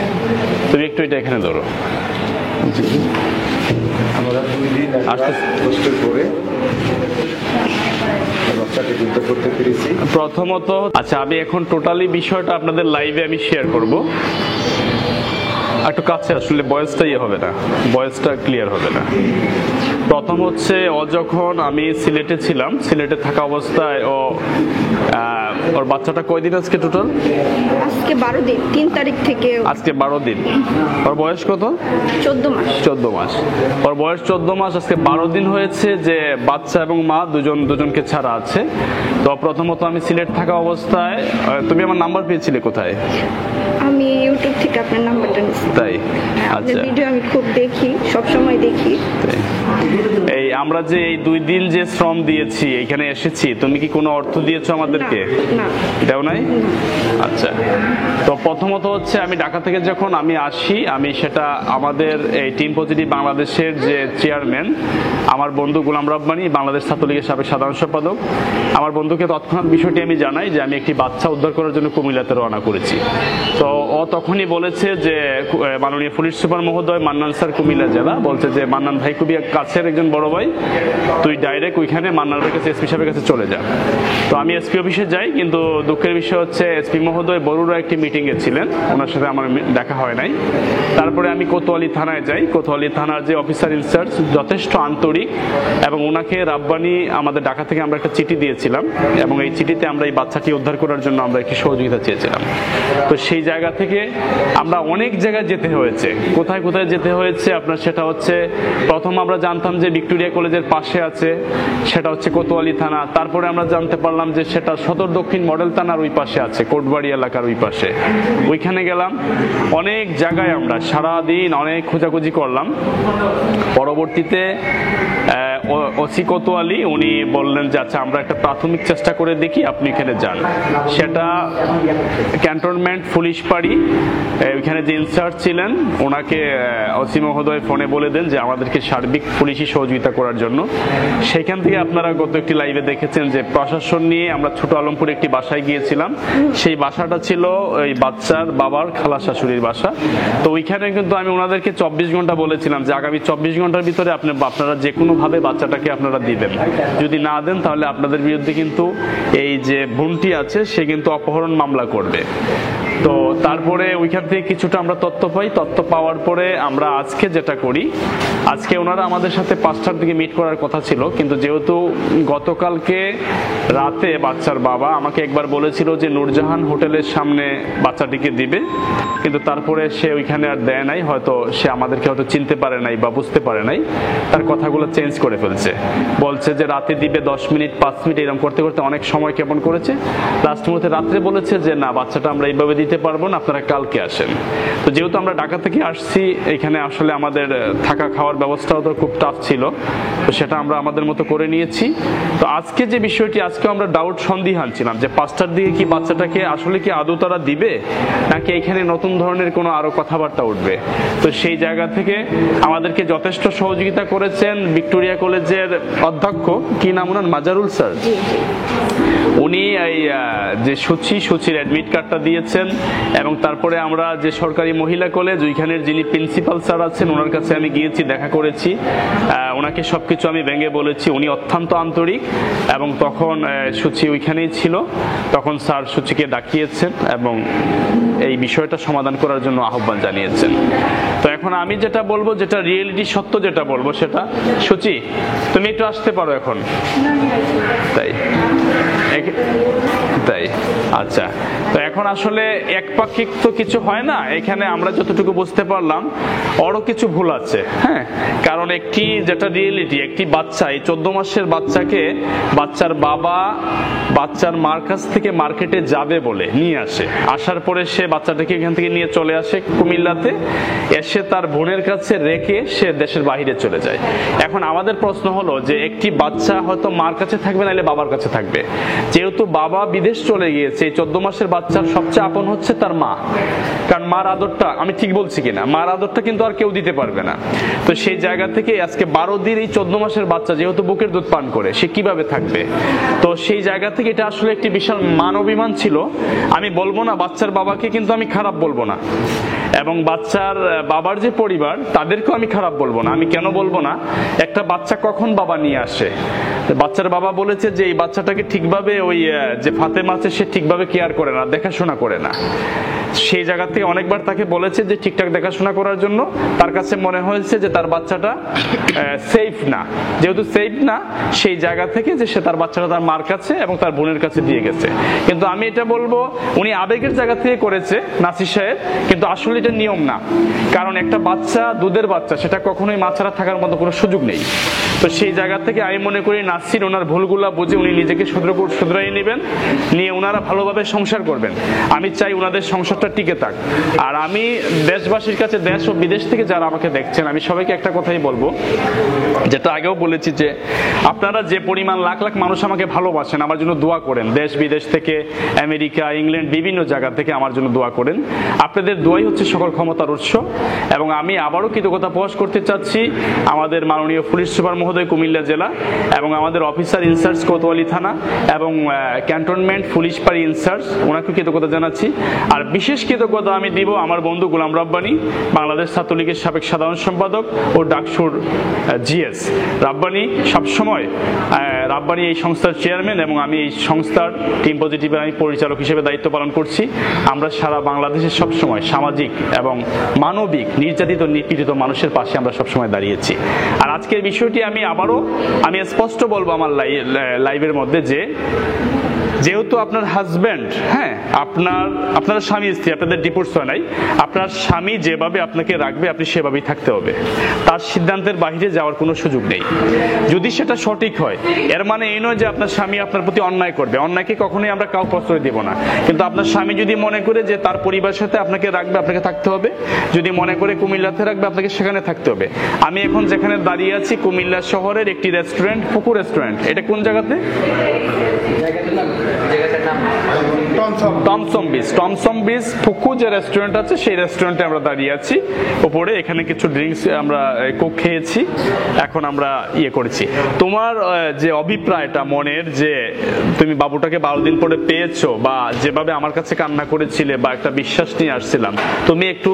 Speaker 1: তুমি একটু এটা এখানে ধরো।
Speaker 10: আমরা 2 দিন কষ্টের পরে বাচ্চাকে যুদ্ধ করতে পেরেছি।
Speaker 1: প্রথমত আচ্ছা, আমি এখন টোটালি বিষয়টা আপনাদের লাইভে আমি শেয়ার করব। একটু কাছে আসলে ভয়েসটা হবে না, ভয়েসটা ক্লিয়ার হবে না। প্রথম হচ্ছে ও যখন আমি সিলেটে ছিলাম, সিলেটে থাকা অবস্থায় ওর বাচ্চাটা কয়দিন আজকে টোটাল?
Speaker 2: আজকে 12 দিন, 3 তারিখ থেকে।
Speaker 1: আজকে 12 দিন। ওর বয়স কত?
Speaker 2: 14 মাস।
Speaker 1: 14 মাস। ওর বয়স 14 মাস, আজকে 12 দিন হয়েছে যে বাচ্চা এবং মা দুজনকে ছাড়া আছে। তো প্রথমত আমি সিলেট থাকা অবস্থায়, তুমি আমার নাম্বার পেয়েছিলে কোথায়?
Speaker 2: আমি ইউটিউব থেকে আপনার নাম্বারটা নিয়েছি।
Speaker 1: তাই?
Speaker 2: আপনার
Speaker 1: আচ্ছা।
Speaker 2: ভিডিও আমি খুব দেখি, সব সময় দেখি।
Speaker 1: এই আমরা যে এই 2 দিন যে শ্রম দিয়েছি, এখানে এসেছি, তুমি কি কোনো অর্থ দিয়েছো আমাদেরকে?
Speaker 2: না।
Speaker 1: দেও নাই? আচ্ছা। তো প্রথমত হচ্ছে আমি ঢাকা থেকে যখন আমি আসি, আমি সেটা আমাদের এই টিম পজিটিভ বাংলাদেশের যে চেয়ারম্যান আমার বন্ধু গোলাম রব্বানী, বাংলাদেশ ছাত্রলীগের সাবেক সাধারণ সম্পাদক, আমার বন্ধুকে তৎক্ষণাৎ বিষয়টি আমি জানাই যে আমি একটি বাচ্চা উদ্ধার করার জন্য কুমিল্লাতে রওনা করেছি। তো ও তখনই বলেছে যে মাননীয় পুলিশ সুপার মহোদয় মান্নান স্যার কুমিল্লা জেলা বলছে যে মান্নান ভাই খুবই কাছের একজন বড় ভাই, তুই ডাইরেক্ট ওইখানে মান্নান ভাইয়ের কাছে, এসপি সাহেবের কাছে চলে যা। তো আমি এসপি অফিসে যাই, কিন্তু দুঃখের বিষয় হচ্ছে এসপি মহোদয় বড়ুরা একটি মিটিংয়ে ছিলেন, ওনার সাথে আমার দেখা হয় নাই। তারপরে আমি কোতোয়ালি থানায় যাই। কোতোয়ালি থানার যে অফিসার ইনচার্জ যথেষ্ট আন্তরিক, এবং ওনাকে রাব্বানি আমাদের ঢাকা থেকে আমরা একটা চিঠি দিয়েছিলাম, এবং এই চিঠিতে আমরা এই বাচ্চাটি উদ্ধার করার জন্য আমরা একটি সহযোগিতা চেয়েছিলাম। তো সেই জায়গা থেকে আমরা অনেক জায়গায় যেতে হয়েছে। কোথায় কোথায় যেতে হয়েছে আপনার, সেটা হচ্ছে প্রথম আমরা জানতাম যে ভিক্টোরিয়া কলেজের পাশে আছে, সেটা হচ্ছে কোতোয়ালি থানা। তারপরে আমরা জানতে পারলাম যে সেটা সদর দক্ষিণ মডেল থানার ওই পাশে আছে, কোটবাড়ি এলাকার ওই পাশে। ওইখানে গেলাম, অনেক জায়গায় আমরা সারাদিন অনেক খোঁজাখুঁজি করলাম। পরবর্তীতে ওসি কোতোয়ালি উনি বললেন যে আচ্ছা আমরা একটা প্রাথমিক চেষ্টা করে দেখি, আপনি এখানে যান। সেটা ক্যান্টনমেন্ট পুলিশ পাড়ি, ওইখানে যে ইনচার্জ ছিলেন ওনাকে ওসি মহোদয় ফোনে বলে দেন যে আমাদেরকে সার্বিক পুলিশি সহযোগিতা করার জন্য। সেখান থেকে আপনারা গত একটি লাইভে দেখেছেন যে প্রশাসন নিয়ে আমরা ছোট আলমপুরে একটি বাসায় গিয়েছিলাম। সেই বাসাটা ছিল ওই বাচ্চার বাবার খালা শাশুড়ির বাসা। তো ওইখানে কিন্তু আমি ওনাদেরকে 24 ঘন্টা বলেছিলাম যে আগামী 24 ঘন্টার ভিতরে আপনারা যে কোনো ভাবে বাচ্চাটাকে আপনারা দিবেন, যদি না দেন তাহলে আপনাদের বিরুদ্ধে কিন্তু এই যে বোনটি আছে সে কিন্তু অপহরণ মামলা করবে। তো তারপরে ওইখান থেকে কিছুটা আমরা তথ্য পাই। তথ্য পাওয়ার পরে আমরা আজকে যেটা করি, আজকে ওনারা আমাদের সাথে 5টার দিকে মিট করার কথা ছিল, কিন্তু যেহেতু গতকালকে রাতে বাচ্চার বাবা আমাকে একবার বলেছিল যে নূরজাহান হোটেলের সামনে বাচ্চাটিকে দিবে, কিন্তু তারপরে সে ওইখানে আর দেয় নাই, হয়তো সে আমাদেরকে হয়তো চিনতে পারে নাই বা বুঝতে পারে নাই, তার কথাগুলো চেঞ্জ করে ফেলছে। বলছে যে রাতে দিবে 10 মিনিট 5 মিনিট এরকম করতে করতে অনেক সময় কেমন করেছে। লাস্ট মুহূর্তে রাত্রে বলেছে যে না, বাচ্চাটা আমরা এইভাবে দিতে পারবো না, আপনারা কালকে আসেন। তো যেহেতু আমরা ঢাকা থেকে আসছি, এখানে আসলে আমাদের থাকা খাওয়ার ব্যবস্থাও তো খুব টাফ ছিল, তো সেটা আমরা আমাদের মতো করে নিয়েছি। তো আজকে যে বিষয়টি, আজকে আমরা ডাউট সন্দিহান ছিলাম যে 5টার দিকে কি বাচ্চাটাকে আসলে কি আদৌ তারা দিবে, নাকি এখানে নতুন ধরনের কোনো আরো কথাবার্তা উঠবে। তো সেই জায়গা থেকে আমাদেরকে যথেষ্ট সহযোগিতা করেছেন ভিক্টোরিয়া কলেজের অধ্যক্ষ, কি নাম ওনার, মাজারুল স্যার। উনি এই যে সূচির অ্যাডমিট কার্ডটা দিয়েছেন, এবং তারপরে আমরা যে সরকারি মহিলা কলেজ ওইখানের যিনি প্রিন্সিপাল স্যার আছেন ওনার কাছে আমি গিয়েছি, দেখা করেছি, ওনাকে সবকিছু আমি ভেঙে বলেছি। উনি অত্যন্ত আন্তরিক, এবং তখন সূচি ওইখানেই ছিল, তখন স্যার সূচিকে ডাকিয়েছেন এবং এই বিষয়টা সমাধান করার জন্য আহ্বান জানিয়েছেন। তো এখন আমি যেটা বলবো, যেটা রিয়েলিটি সত্য যেটা বলবো সেটা, সূচি তুমি একটু আসতে পারো এখন? তাই আচ্ছা। তো এখন আসলে একপাক্ষিক তো কিছু হয় না, এখানে আমরা যতটুকু বুঝতে পারলাম আরো কিছু ভুল আছে। হ্যাঁ, কারণ একটি যেটা রিয়েলিটি, একটি বাচ্চা, এই 14 মাসের বাচ্চাকে বাচ্চার বাবা বাচ্চার মার কাছ থেকে মার্কেটে যাবে বলে নিয়ে আসে, আসার পরে সে বাচ্চাটাকে এখান থেকে নিয়ে চলে আসে কুমিল্লাতে, এসে তার বোনের কাছে রেখে সে দেশের বাইরে চলে যায়। এখন আমাদের প্রশ্ন হলো যে একটি বাচ্চা হয়তো মার কাছে থাকবে, নাহলে বাবার কাছে থাকবে। যেহেতু বাবা বিদেশ চলে গিয়েছে, এই 14 মাসের বাচ্চার সবচেয়ে আপন হচ্ছে তার মা, কারণ মার আদরটা, আমি ঠিক বলছি কিনা, মার আদরটা কিন্তু আর কেউ দিতে পারবে না। তো সেই জায়গা থেকে আজকে 12 দিন এই 14 মাসের বাচ্চা যেহেতু বুকের দুধ পান করে, সে কিভাবে থাকবে? তো সেই জায়গা থেকে এটা আসলে একটি বিশাল মানবিমান ছিল। আমি বলবো না বাচ্চার বাবাকে, কিন্তু আমি খারাপ বলবো না, এবং বাচ্চার বাবার যে পরিবার তাদেরকেও আমি খারাপ বলবো না। আমি কেন বলবো না? একটা বাচ্চা কখন বাবা নিয়ে আসে, বাচ্চার বাবা বলেছে যে এই বাচ্চাটাকে ঠিকভাবে ওই যে ফাতেমা আছে সে ঠিকভাবে কেয়ার করে না, দেখাশোনা করে না। সেই জায়গা থেকে অনেকবার তাকে বলেছে যে ঠিকঠাক দেখাশোনা করার জন্য। তার কাছে মনে হয়েছে যে তার বাচ্চাটা সেফ না, যেহেতু সেফ না সেই জায়গা থেকে যে সে তার বাচ্চাটা তার মার কাছে এবং তার বোনের কাছে দিয়ে গেছে। কিন্তু আমি এটা বলবো উনি আবেগের জায়গা থেকে করেছে নাসির সাহেব, কিন্তু আসলে এটা নিয়ম না। কারণ একটা বাচ্চা, দুধের বাচ্চা, সেটা কখনোই মা ছাড়া থাকার মতো কোনো সুযোগ নেই। তো সেই জায়গা থেকে আমি মনে করি নাসির ওনার ভুলগুলা বুঝে উনি নিজেকে শুধরাই নেবেন, নিয়ে ওনারা ভালোভাবে সংসার করবেন। আমি চাই ওনাদের সংসারটা টিকে থাক। আর আমি দেশবাসীর কাছে, দেশ ও বিদেশ থেকে যারা আমাকে দেখছেন, আমি সবাইকে একটা কথাই বলবো, যেটা আগেও বলেছি, যে আপনারা যে পরিমাণ লাখ লাখ মানুষ আমাকে ভালোবাসেন, আমার জন্য দোয়া করেন, দেশ বিদেশ থেকে, আমেরিকা, ইংল্যান্ড, বিভিন্ন জায়গা থেকে আমার জন্য দোয়া করেন। আপনাদের দোয়াই হচ্ছে সকল ক্ষমতার উৎস। এবং আমি আবারও কৃতজ্ঞতা প্রকাশ করতে চাচ্ছি আমাদের মাননীয় পুলিশ সুপার মহোদয় কুমিল্লা জেলা, এবং আমাদের অফিসার ইনচার্জ কোতোয়ালি থানা, এবং ক্যান্টনমেন্ট পুলিশ পাড়ি ইনচার্জ, ওনাকে কৃতজ্ঞতা জানাচ্ছি। আর বিশেষ কৃতজ্ঞতা আমি দিব আমার বন্ধু গোলাম রাব্বানি, বাংলাদেশ ছাত্রলীগের সাবেক সাধারণ সম্পাদক ও ডাকসুর জিএস রাব্বানি। সবসময় রাব্বানি এই সংস্থার চেয়ারম্যান, এবং আমি এই সংস্থার টিম পজিটিভের আমি পরিচালক হিসেবে দায়িত্ব পালন করছি। আমরা সারা বাংলাদেশে সবসময় সামাজিক এবং মানবিক নির্যাতিত নিপীড়িত মানুষের পাশে আমরা সবসময় দাঁড়িয়েছি। আর আজকের বিষয়টি আমি স্পষ্ট বলবো আমার লাইভের মধ্যে, যে যেহেতু আপনার হাজব্যান্ড, হ্যাঁ, আপনার স্বামী স্ত্রী, আপনাদের ডিভোর্স হয় নাই, আপনার স্বামী যেভাবে আপনাকে রাখবে আপনি সেভাবেই থাকতে হবে। তার সিদ্ধান্তের বাইরে যাওয়ার কোনো সুযোগ নেই। যদি সেটা সঠিক হয়, এর মানে এই নয় যে আপনার স্বামী আপনার প্রতি অন্যায় করবে। অন্যায়কে কখনোই আমরা কাউ প্রশ্রয় দেব না। কিন্তু আপনার স্বামী যদি মনে করে যে তার পরিবারের সাথে আপনাকে রাখবে, আপনাকে থাকতে হবে। যদি মনে করে কুমিল্লাতে রাখবে, আপনাকে সেখানে থাকতে হবে। আমি এখন যেখানে দাঁড়িয়ে আছি কুমিল্লা শহরের একটি রেস্টুরেন্ট, ফুকু রেস্টুরেন্ট। এটা কোন জায়গাতে? টমসম বিচ ফুকু যে রেস্টুরেন্ট আছে, সেই রেস্টুরেন্টে আমরা দাঁড়িয়ে আছি উপরে। এখানে কিছু ড্রিঙ্কস আমরা কোক খেয়েছি, এখন আমরা করেছি। তোমার যে অভিপ্রায়টা মনের, যে তুমি বাবুটাকে 12 দিন পরে পেয়েছো, বা যেভাবে আমার কাছে কান্না করেছিলে, বা একটা বিশ্বাস নিয়ে আসছিলাম, তুমি একটু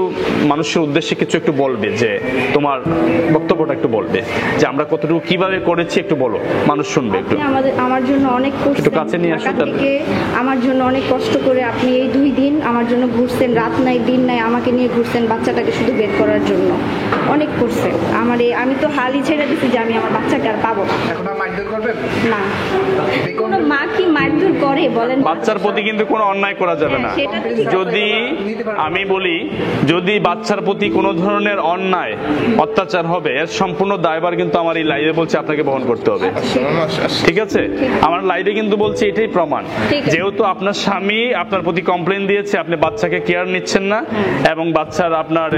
Speaker 1: মানুষের উদ্দেশ্যে কিছু একটু বলবে, যে তোমার বক্তব্যটা একটু বলবে, যে আমরা কতটুকু কিভাবে করেছি, একটু বলো, মানুষ শুনবে একটু।
Speaker 2: আমার জন্য অনেক
Speaker 1: একটু কাছে নিয়ে আসো।
Speaker 2: আমার জন্য অনেক কষ্ট করে আপনি এই 2 দিন আমার জন্য ঘুরছেন, রাত নাই দিন নাই আমাকে নিয়ে ঘুরছেন, বাচ্চাটাকে শুধু বের করার জন্য অনেক করছেন। আমি তো হালই ছেড়ে দিচ্ছি যে আমি আমার বাচ্চাকে আর পাবো না। কোনো মা কি মারধর করে বলেন?
Speaker 1: বাচ্চার প্রতি কিন্তু কোনো অন্যায় করা যাবে না। যদি আমি বলি, যদি বাচ্চার প্রতি কোনো ধরনের অন্যায় অত্যাচার হবে, এর সম্পূর্ণ দায়ভার কিন্তু আমার এই লাইভে বলছে আপনাকে বহন করতে হবে। ঠিক আছে? আমার লাইভে কিন্তু বলছি এটাই প্রমাণ, যেহেতু আপনার স্বামী আপনার প্রতি কমপ্লেন দিয়েছে, আপনি বাচ্চাকে কেয়ার নিচ্ছেন না এবং বাচ্চার আপনার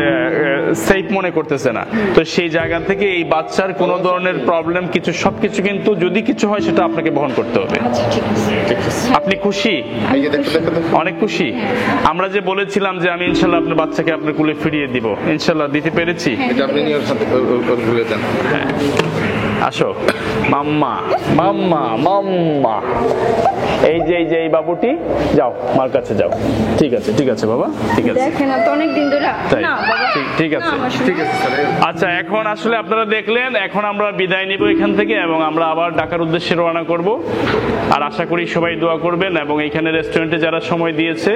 Speaker 1: সেফ মনে করতেছে না। তো সেই জায়গা থেকে এই বাচ্চার কোনো ধরনের প্রবলেম কিছু, সবকিছু কিন্তু যদি কিছু হয় সেটা আপনাকে বহন করতে হবে। আপনি খুশি? অনেক খুশি। আমরা যে বলেছিলাম যে আমি ইনশাল্লাহ আপনার বাচ্চাকে আপনার কুলে ফিরিয়ে দিব, ইনশাল্লাহ দিতে পেরেছি। আসো মাম্মা, মাম্মা, মাম্মা। এই যে এই বাবুটি, যাও মার কাছে যাও। ঠিক আছে, ঠিক আছে বাবা, ঠিক আছে।
Speaker 2: দেখেন তো অনেক দিন ধরে। না বাবা,
Speaker 1: ঠিক আছে, ঠিক আছে স্যার। আচ্ছা, এখন আসলে আপনারা দেখলেন, এখন আমরা বিদায় নিব এখান থেকে, এবং আমরা আবার ঢাকার উদ্দেশ্যে রওনা করব। আর আশা করি সবাই দোয়া করবেন, এবং এইখানে রেস্টুরেন্টে যারা সময় দিয়েছে,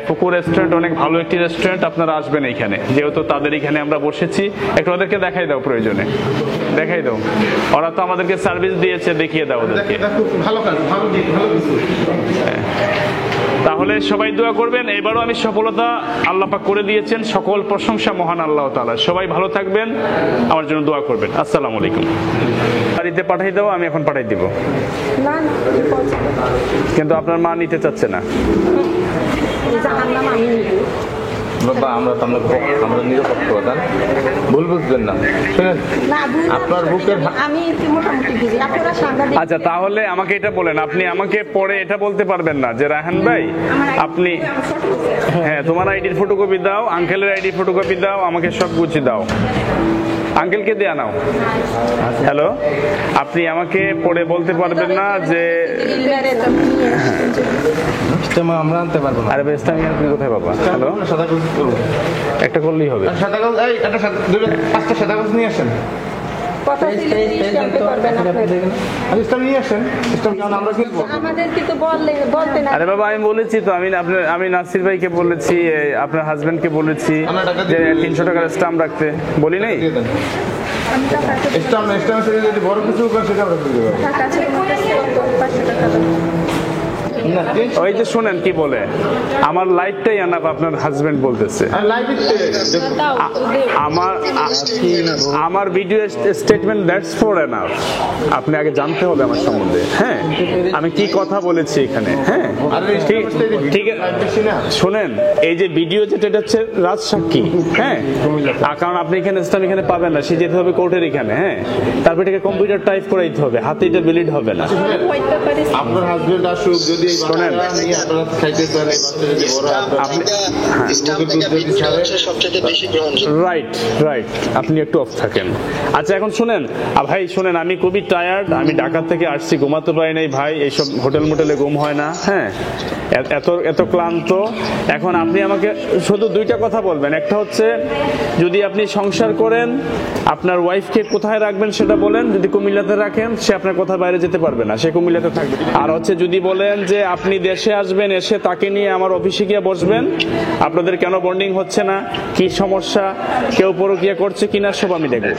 Speaker 1: ফুকু রেস্টুরেন্ট অনেক ভালো একটি রেস্টুরেন্ট, আপনারা আসবেন এইখানে, যেহেতু তাদের এখানে আমরা বসেছি। একটু ওদেরকে দেখাই দাও, প্রয়োজনে দেখাই দাও, ওরা তো আমাদেরকে সার্ভিস দিয়েছে, দেখিয়ে দাও ওদেরকে। তাহলে সবাই দোয়া করবেন। এবারও আমি সফলতা আল্লাহ পাক করে দিয়েছেন, সকল প্রশংসা মহান আল্লাহ তাআলা। সবাই ভালো থাকবেন, আমার জন্য দোয়া করবেন। আসসালামু আলাইকুম। বাড়িতে পাঠাই দাও, আমি এখন পাঠাই দিব। কিন্তু আপনার মা নিতে চাচ্ছে না।
Speaker 10: আমরা নিরপেক্ষ প্রধান, ভুল বুঝবেন না। শুনেন, আপনার বুকের
Speaker 2: আমি মোটামুটি বুঝি, আপনারা সাংবাদিক।
Speaker 1: আচ্ছা, তাহলে আমাকে এটা বলেন, আপনি আমাকে পরে এটা বলতে পারবেন না যে রায়হান ভাই আপনি, হ্যাঁ তোমার আইডির ফটোকপি দাও, আঙ্কেলের আইডির ফটোকপি দাও, আমাকে সব গুছিয়ে দাও, আঙ্কেলকে দেয়া নাও। হ্যালো, আপনি আমাকে পরে বলতে পারবেন না যে
Speaker 10: আমরা আনতে পারবো না।
Speaker 1: আরে বেস্ট আমি আপনি কোথায় পাবা? হ্যালো, একটা করলেই হবে।
Speaker 10: সাদা কাগজ, এই একটা পাঁচটা সাদা কাগজ নিয়ে আসেন।
Speaker 2: কথা স্ট্যাম্পে করবেন আপনারা।
Speaker 10: স্ট্যাম্প নিয়ে আসেন, স্ট্যাম্প যেমন আমরা কিনবো।
Speaker 2: আমাদেরকে তো বলতে না।
Speaker 1: আরে বাবা, আমি বলেছি তো, আমি নাসির ভাইকে বলেছি, আপনার হাজবেন্ডকে বলেছি যে 300 টাকার স্ট্যাম্প রাখতে, বলি নাই?
Speaker 10: স্ট্যাম্প যদি বড় কিছু করে সেটা আমরা বুঝতে পারবো।
Speaker 9: টাকা আছে তোমার কাছে, 500 টাকা দাও।
Speaker 1: ওই যে শোনেন কি বলে, আমার লাইফটাই আনাপ, আপনার হাজবেন্ড বলতেছে আমার video statement that's for enough. আপনি আগে জানতে হবে আমার সম্বন্ধে, হ্যাঁ আমি কি কথা বলেছি এখানে। হ্যাঁ ঠিক আছে, শোনেন, এই যে ভিডিও যেটা, এটা হচ্ছে রাজসাক্ষী। হ্যাঁ, কারণ আপনি এখানে এখানে পাবেন না, সে যেতে হবে কোর্টের এখানে। হ্যাঁ, তারপর এটাকে কম্পিউটার টাইপ করে দিতে হবে, হাতে এটা ভ্যালিড হবে না।
Speaker 10: আপনার হাজবেন্ড আসুক, যদি
Speaker 1: শোনেন, রাইট রাইট, আপনি একটু অফ থাকেন। আচ্ছা এখন শুনেন ভাই, শুনেন, আমি খুবই টায়ার্ড, আমি ঢাকা থেকে আসছি, ঘুমাতে পারি নাই ভাই, এইসব হোটেল মোটেলে ঘুম হয় না। হ্যাঁ, এত ক্লান্ত। এখন আপনি আমাকে শুধু দুইটা কথা বলবেন, একটা হচ্ছে যদি আপনি সংসার করেন আপনার ওয়াইফকে কোথায় রাখবেন সেটা বলেন। যদি কুমিল্লাতে রাখেন, সে আপনার কথা বাইরে যেতে পারবে না, সে কুমিল্লাতে থাকবে। আর হচ্ছে যদি বলেন যে আপনি দেশে আসবেন, এসে তাকে নিয়ে আমার অফিসে গিয়ে বসবেন, আপনাদের কেন বন্ডিং হচ্ছে না, কি সমস্যা, কেউ পরকীয়া করছে কিনা, সব আমি দেখবো।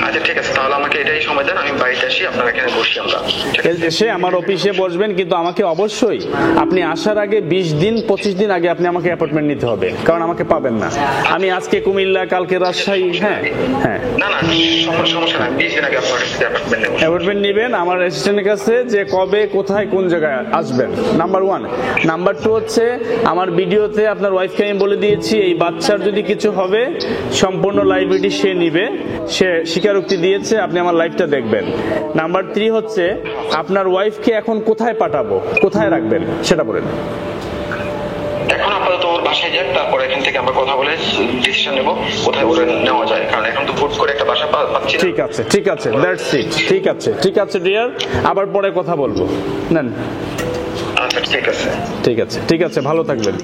Speaker 5: আচ্ছা ঠিক আছে, তাহলে আমাকে এটাই সময় দেন, আমি বাড়িতে আসি, আপনার এখানে বসি আমরা।
Speaker 1: এসে আমার অফিসে বসবেন, কিন্তু আমাকে অবশ্যই আপনি আসার আগে 20 দিন 25 দিন আগে আপনি আমাকে অ্যাপয়েন্টমেন্ট নিতে হবে, কারণ আমাকে পাবেন না। আমি আজকে কুমিল্লা, কালকে রাজশাহী। হ্যাঁ হ্যাঁ,
Speaker 5: না সমস্যা নাই, 20 দিন আগে আপনার কাছে
Speaker 1: অ্যাপয়েন্টমেন্ট নেবেন আমার অ্যাসিস্ট্যান্টের কাছে, যে কবে কোথায় কোন জায়গায় আসবেন, নাম্বার 1। নাম্বার 2 হচ্ছে আমার ভিডিওতে আপনার ওয়াইফকে আমি বলে দিয়েছি এই বাচ্চার যদি কিছু হবে সম্পূর্ণ লাইবিলিটি সে নিবে, সে স্বীকারোক্তি দিয়েছে, আপনি আমার লাইভটা দেখবেন। নাম্বার 3 হচ্ছে আপনার ওয়াইফকে এখন কোথায় পাঠাবো, কোথায় রাখবেন সেটা বলেন।
Speaker 5: এখন আপাতত ওর বাসায় যাক, তারপর এখান থেকে আমরা কথা বলে ডিসিশন নেব কোথায় ওরে নেওয়া যায়, কারণ এখন তো হুট করে একটা বাসা পাচ্ছি না।
Speaker 1: ঠিক আছে, দ্যাটস ইট। ঠিক আছে ডিয়ার, আবার পরে কথা বলবো। নেন,
Speaker 5: আচ্ছা ঠিক আছে,
Speaker 1: ঠিক আছে, ভালো থাকবেন।